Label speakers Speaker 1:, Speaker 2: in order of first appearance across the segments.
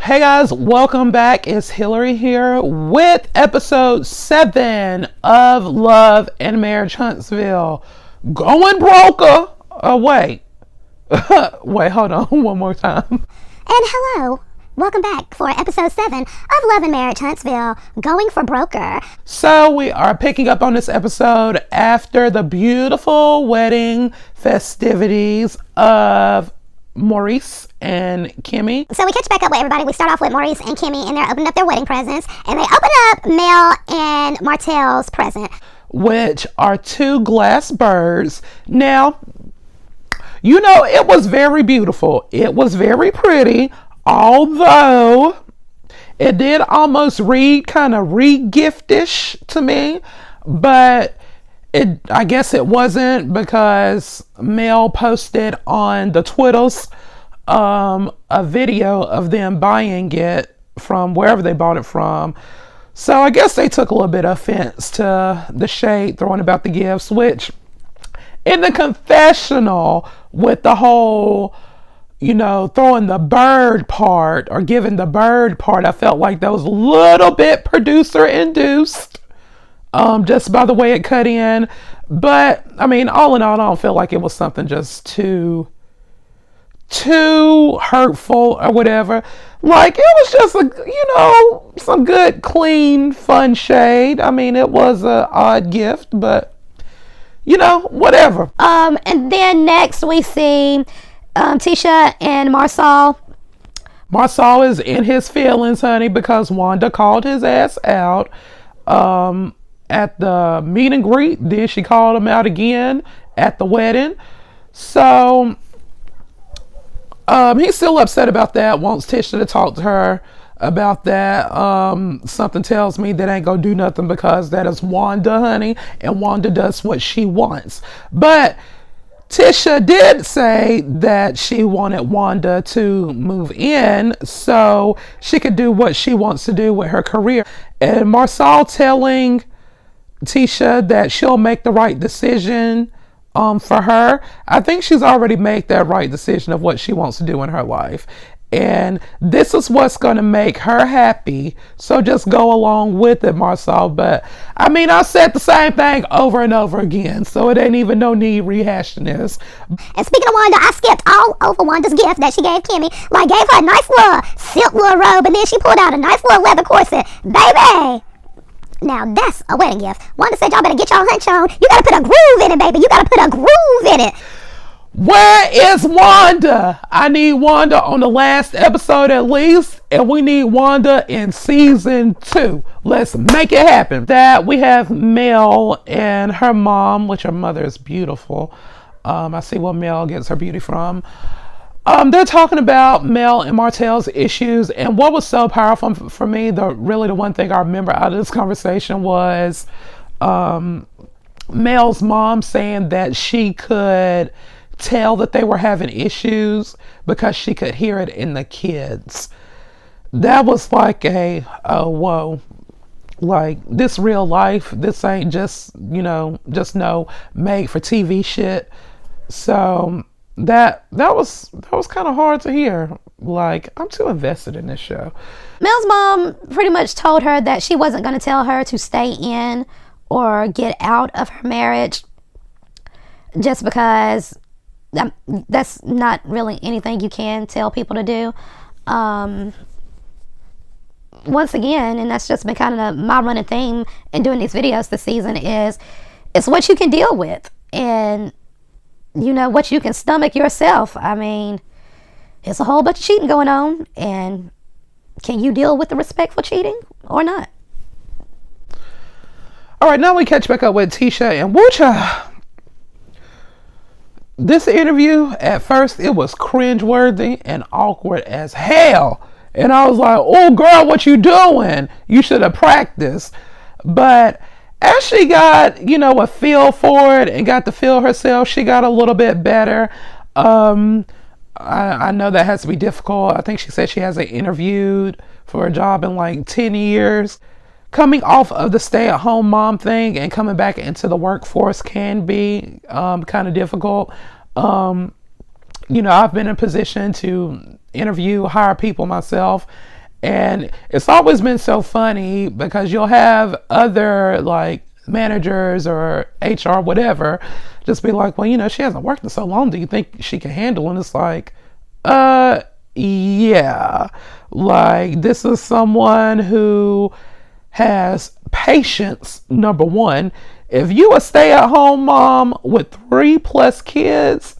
Speaker 1: Hey guys, welcome back. It's Hillary here with episode 7 of Love and Marriage Huntsville. Going broker. Oh, wait. Wait, hold on one more time.
Speaker 2: And hello, welcome back for episode 7 of Love and Marriage Huntsville, Going for Broker.
Speaker 1: So we are picking up on this episode after the beautiful wedding festivities of Maurice and Kimmy.
Speaker 2: So we catch back up with everybody. We start off with Maurice and Kimmy, and they're opening up their wedding presents, and they open up Mel and Martell's present,
Speaker 1: which are 2 glass birds. Now, you know, it was very beautiful. It was very pretty, although it did almost read kind of re-giftish to me, but I guess it wasn't, because Mel posted on the Twitters a video of them buying it from wherever they bought it from. So I guess they took a little bit of offense to the shade thrown about the gifts, which in the confessional with the whole, you know, throwing the bird part or giving the bird part, I felt like that was a little bit producer induced. Just by the way it cut in. But I mean, all in all, I don't feel like it was something just too hurtful or whatever. Like, it was just some good, clean, fun shade. I mean, it was an odd gift, but whatever.
Speaker 2: And then next we see Tisha and Marsal.
Speaker 1: Marsal is in his feelings, honey, because Wanda called his ass out at the meet and greet. Then she called him out again at the wedding. So he's still upset about that, wants Tisha to talk to her about that. Something tells me that ain't gonna do nothing, because that is Wanda, honey, and Wanda does what she wants. But Tisha did say that she wanted Wanda to move in so she could do what she wants to do with her career. And Marsal telling Tisha that she'll make the right decision for her. I think she's already made that right decision of what she wants to do in her life. And this is what's going to make her happy. So just go along with it, Marsal. But I mean, I said the same thing over and over again, so it ain't even no need rehashing this.
Speaker 2: And speaking of Wanda, I skipped all over Wanda's gift that she gave Kimmy. Like, gave her a nice little silk little robe, and then she pulled out a nice little leather corset. Baby! Now that's a wedding gift. Wanda said, y'all better get y'all hunch on. You gotta put a groove in it, baby. You gotta put a groove in it.
Speaker 1: Where is Wanda? I need Wanda on the last episode at least, and we need Wanda in season 2. Let's make it happen. That we have Mel and her mom, which her mother is beautiful. I see where Mel gets her beauty from. They're talking about Mel and Martell's issues, and what was so powerful for me, the one thing I remember out of this conversation was Mel's mom saying that she could tell that they were having issues because she could hear it in the kids. That was like whoa, like, this real life, this ain't just made for TV shit. So that was kind of hard to hear. Like, I'm too invested in this show.
Speaker 2: Mel's mom pretty much told her that she wasn't going to tell her to stay in or get out of her marriage, just because that's not really anything you can tell people to do. Once again, and that's just been kind of my running theme in doing these videos this season, is it's what you can deal with and what you can stomach yourself. I mean, it's a whole bunch of cheating going on, and can you deal with the respectful cheating or not?
Speaker 1: All right, now we catch back up with Tisha and Woocha. This interview, at first, it was cringeworthy and awkward as hell. And I was like, oh, girl, what you doing? You should have practiced. But as she got, a feel for it and got to feel herself, she got a little bit better. I know that has to be difficult. I think she said she hasn't interviewed for a job in like 10 years. Coming off of the stay-at-home mom thing and coming back into the workforce can be kind of difficult. You know, I've been in a position to interview, hire people myself. And it's always been so funny because you'll have other like managers or HR, whatever, just be like, well, you know, she hasn't worked in so long. Do you think she can handle it? And it's like, yeah. Like, this is someone who has patience, number one. If you a stay-at-home mom with 3+ kids,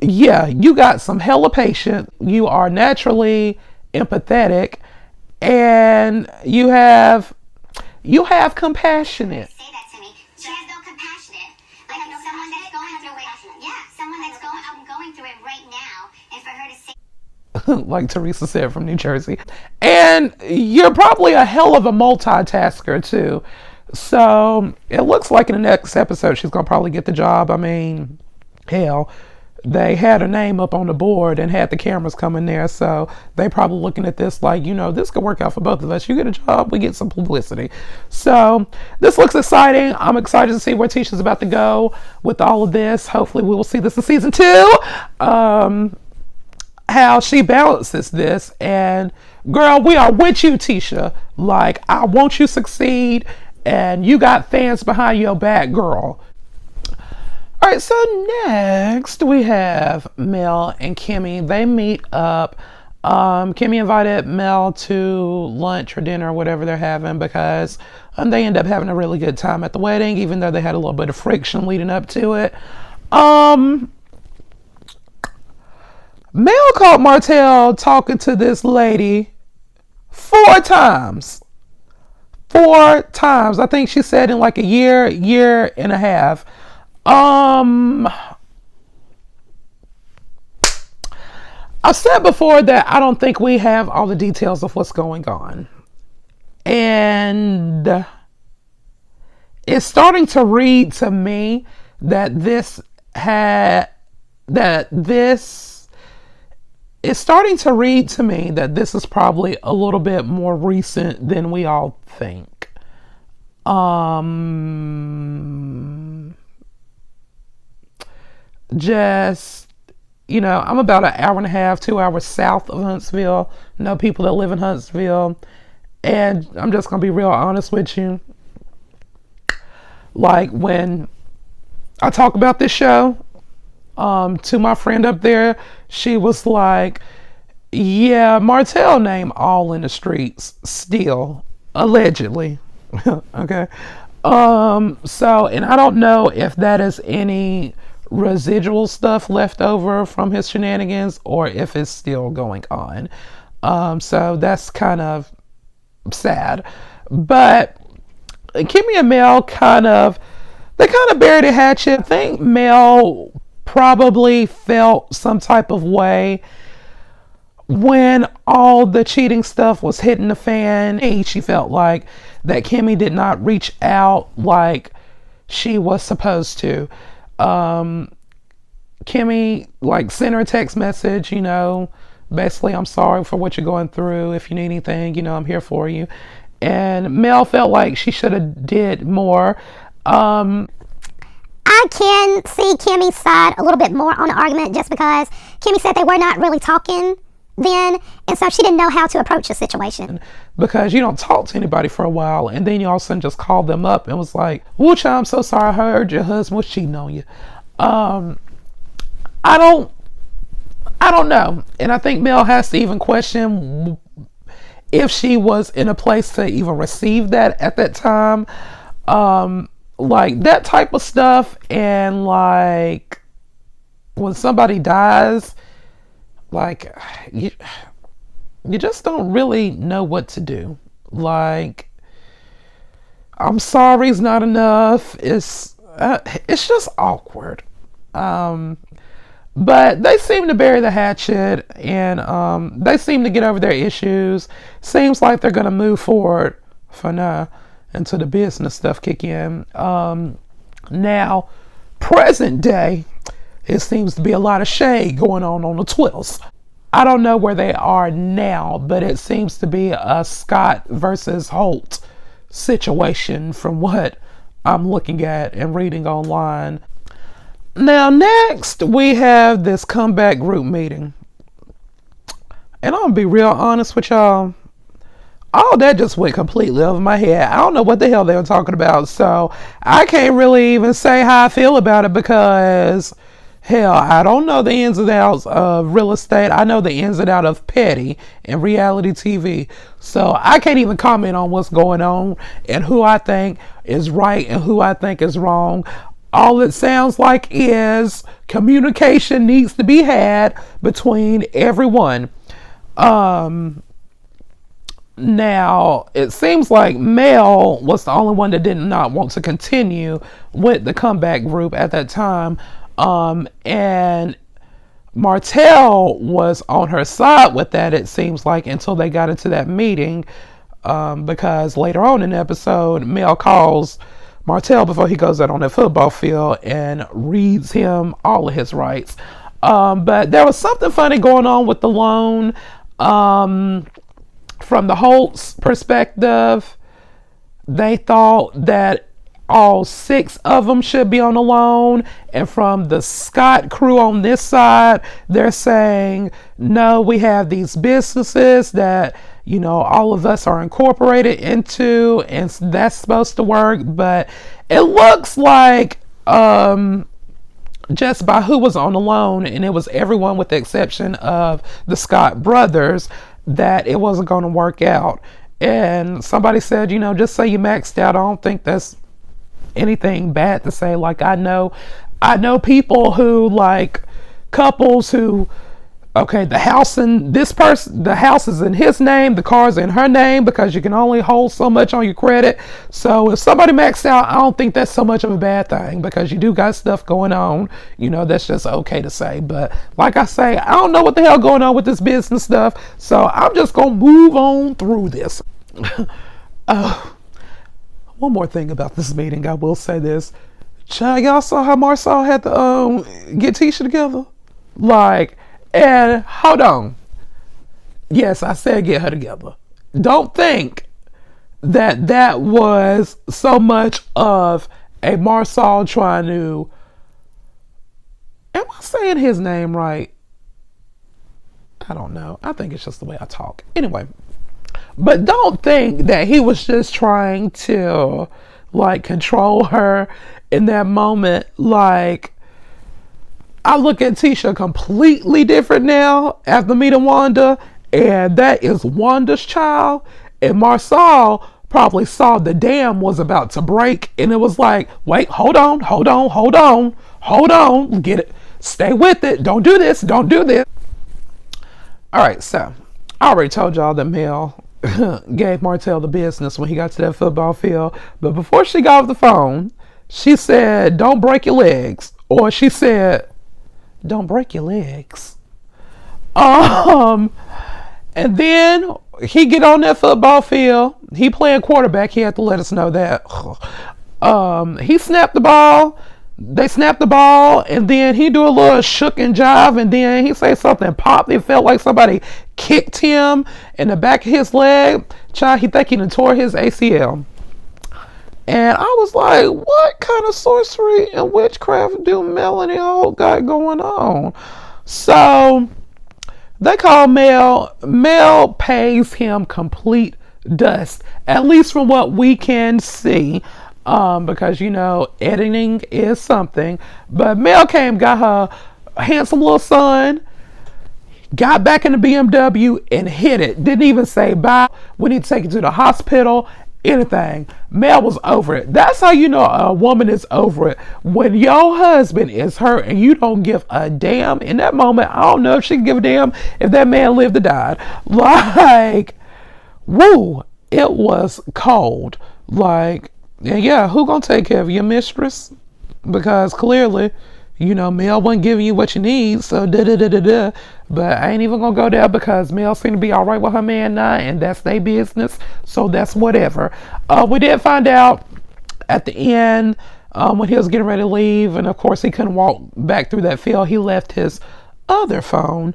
Speaker 1: yeah, you got some hella patience. You are naturally empathetic, and you have compassionate.
Speaker 3: Say that to me. She has no compassionate. Like someone that's going through it. Yeah, someone that's going through it right now, and for her to say.
Speaker 1: Like Teresa said from New Jersey. And you're probably a hell of a multitasker too. So it looks like in the next episode she's gonna probably get the job. I mean, hell, they had her name up on the board and had the cameras coming there, so they probably looking at this like, you know, this could work out for both of us. You get a job, we get some publicity. So this looks exciting. I'm excited to see where Tisha's about to go with all of this. Hopefully we will see this in season 2. How she balances this. And girl, we are with you, Tisha. Like, I want you to succeed, and you got fans behind your back, girl. All right, so next we have Mel and Kimmy. They meet up. Kimmy invited Mel to lunch or dinner or whatever they're having because they end up having a really good time at the wedding, even though they had a little bit of friction leading up to it. Mel caught Martell talking to this lady 4 times. 4 times. I think she said in like a year and a half. I've said before that I don't think we have all the details of what's going on. And it's starting to read to me that this is probably a little bit more recent than we all think. Just, you know, I'm about an hour and a half, 2 hours south of Huntsville. Know people that live in Huntsville. And I'm just going to be real honest with you. Like, when I talk about this show to my friend up there, she was like, yeah, Martell name all in the streets still, allegedly. Okay. So, and I don't know if that is any residual stuff left over from his shenanigans or if it's still going on. So that's kind of sad. But Kimmy and Mel kind of buried a hatchet. I think Mel probably felt some type of way when all the cheating stuff was hitting the fan. She felt like that Kimmy did not reach out like she was supposed to. Kimmy like sent her a text message, you know, basically, I'm sorry for what you're going through. If you need anything, you know, I'm here for you. And Mel felt like she should have did more.
Speaker 4: I can see Kimmy's side a little bit more on the argument just because Kimmy said they were not really talking then, and so she didn't know how to approach the situation.
Speaker 1: Because you don't talk to anybody for a while, and then you all of a sudden just called them up and was like, "Woocha, I'm so sorry, I heard your husband was cheating on you." I don't know, and I think Mel has to even question if she was in a place to even receive that at that time. Like that type of stuff, and like when somebody dies, like you just don't really know what to do. Like, I'm sorry is not enough. It's just awkward. But they seem to bury the hatchet, and they seem to get over their issues. Seems like they're gonna move forward for now until the business stuff kick in. Now, present day, it seems to be a lot of shade going on the Twitters. I don't know where they are now, but it seems to be a Scott versus Holt situation from what I'm looking at and reading online. Now, next, we have this comeback group meeting. And I'm going to be real honest with y'all. All that just went completely over my head. I don't know what the hell they were talking about. So, I can't really even say how I feel about it because, hell, I don't know the ins and outs of real estate. I know the ins and outs of petty and reality TV. So, I can't even comment on what's going on and who I think is right and who I think is wrong. All it sounds like is communication needs to be had between everyone. Now, it seems like Mel was the only one that did not want to continue with the comeback group at that time. And Martell was on her side with that, it seems like, until they got into that meeting. Because later on in the episode, Mel calls Martell before he goes out on the football field and reads him all of his rights. But there was something funny going on with the loan. From the Holtz perspective, they thought that all 6 of them should be on the loan. And from the Scott crew on this side, they're saying, no, we have these businesses that, all of us are incorporated into, and that's supposed to work. But it looks like, just by who was on the loan, and it was everyone with the exception of the Scott brothers, that it wasn't going to work out. And somebody said, just say you maxed out. I don't think that's anything bad to say. Like, I know people who, like, couples who, okay, the house is in his name, the car's in her name, because you can only hold so much on your credit. So if somebody maxed out, I don't think that's so much of a bad thing, because you do got stuff going on, that's just okay to say. But like I say, I don't know what the hell going on with this business stuff, so I'm just gonna move on through this. One more thing about this meeting, I will say this. Child, y'all saw how Marsau had to get Tisha together? Like, and hold on. Yes, I said get her together. Don't think that was so much of a Marsau trying to... Am I saying his name right? I don't know. I think it's just the way I talk. Anyway. But don't think that he was just trying to, like, control her in that moment. Like, I look at Tisha completely different now after meeting Wanda, and that is Wanda's child. And Marsau probably saw the dam was about to break, and it was like, wait, hold on, get it, stay with it, don't do this. All right, so I already told y'all that Mel gave Martell the business when he got to that football field, but before she got off the phone, she said, don't break your legs, or she said, don't break your legs. And then he get on that football field. He playing quarterback. He had to let us know that. He snapped the ball. They snapped the ball, and then he do a little shook and jive, and then he say something popped. It felt like somebody kicked him in the back of his leg. Child, he think he done tore his ACL. And I was like, what kind of sorcery and witchcraft do Melanie Holt got going on? So they call Mel. Mel pays him complete dust, at least from what we can see. Because, editing is something. But Mel came, got her handsome little son, got back in the BMW and hit it. Didn't even say bye. We need to take it to the hospital. Anything. Mel was over it. That's how you know a woman is over it. When your husband is hurt and you don't give a damn in that moment. I don't know if she can give a damn if that man lived or died. Like, woo, it was cold. Like, yeah, who gonna take care of your mistress? Because clearly, Mel wasn't giving you what you need, so da-da-da-da-da. But I ain't even gonna go there because Mel seemed to be all right with her man now, and that's their business, so that's whatever. We did find out at the end, when he was getting ready to leave, and of course he couldn't walk back through that field, he left his other phone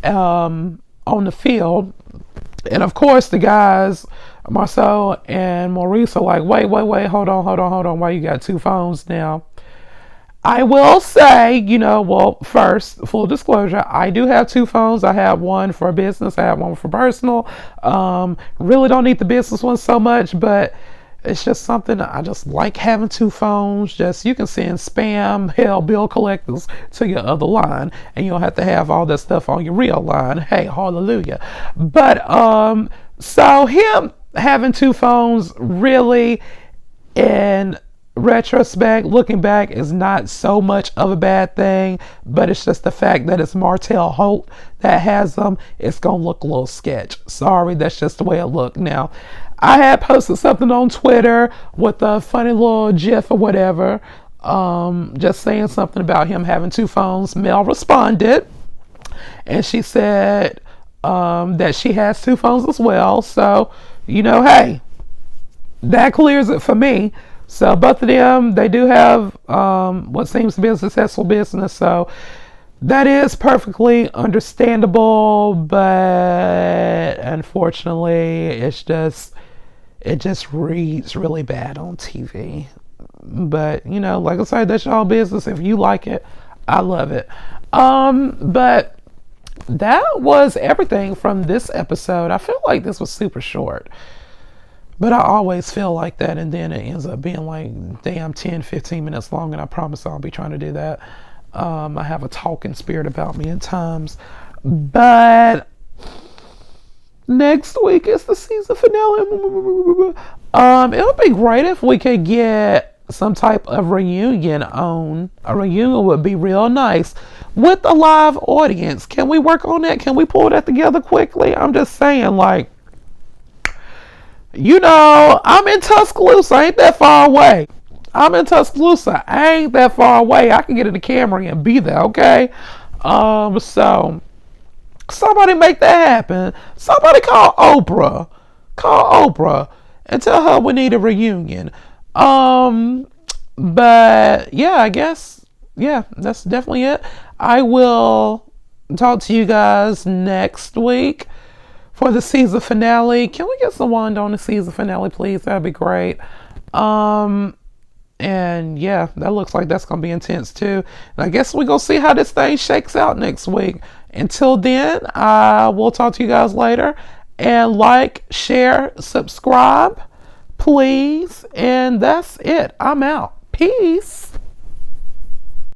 Speaker 1: on the field. And of course the guys, Marcel and Maurice, are like, wait, hold on, why you got 2 phones now? I will say, well, first, full disclosure, I do have two phones. I have one for business, I have one for personal. Really don't need the business one so much, but it's just something I just like having two phones. Just you can send spam, hell, bill collectors to your other line, and you don't have to have all that stuff on your real line. Hey, hallelujah. But so him having two phones really, in retrospect, looking back, is not so much of a bad thing, but it's just the fact that it's Martell Holt that has them. It's gonna look a little sketch. Sorry, that's just the way it looked. Now, I had posted something on Twitter with a funny little gif or whatever, just saying something about him having two phones. Mel responded, and she said that she has two phones as well. So, hey, that clears it for me. So both of them, they do have what seems to be a successful business. So that is perfectly understandable, but unfortunately, it just reads really bad on TV. But like I said, that's y'all business. If you like it, I love it. But that was everything from this episode. I feel like this was super short. But I always feel like that, and then it ends up being like, damn, 10, 15 minutes long, and I promise I'll be trying to do that. I have a talking spirit about me at times. But next week is the season finale. It would be great if we could get some type of reunion on. A reunion would be real nice with a live audience. Can we work on that? Can we pull that together quickly? I'm just saying, like, I'm in Tuscaloosa. I ain't that far away. I'm in Tuscaloosa. I ain't that far away. I can get in the Camry and be there, okay? So somebody make that happen. Somebody call Oprah. Call Oprah and tell her we need a reunion. But yeah, I guess, yeah, that's definitely it. I will talk to you guys next week for the season finale. Can we get someone on the season finale, please? That'd be great. And yeah, that looks like that's gonna be intense too. And I guess we're gonna see how this thing shakes out next week. Until then, I will talk to you guys later. And like, share, subscribe, please. And that's it. I'm out. Peace.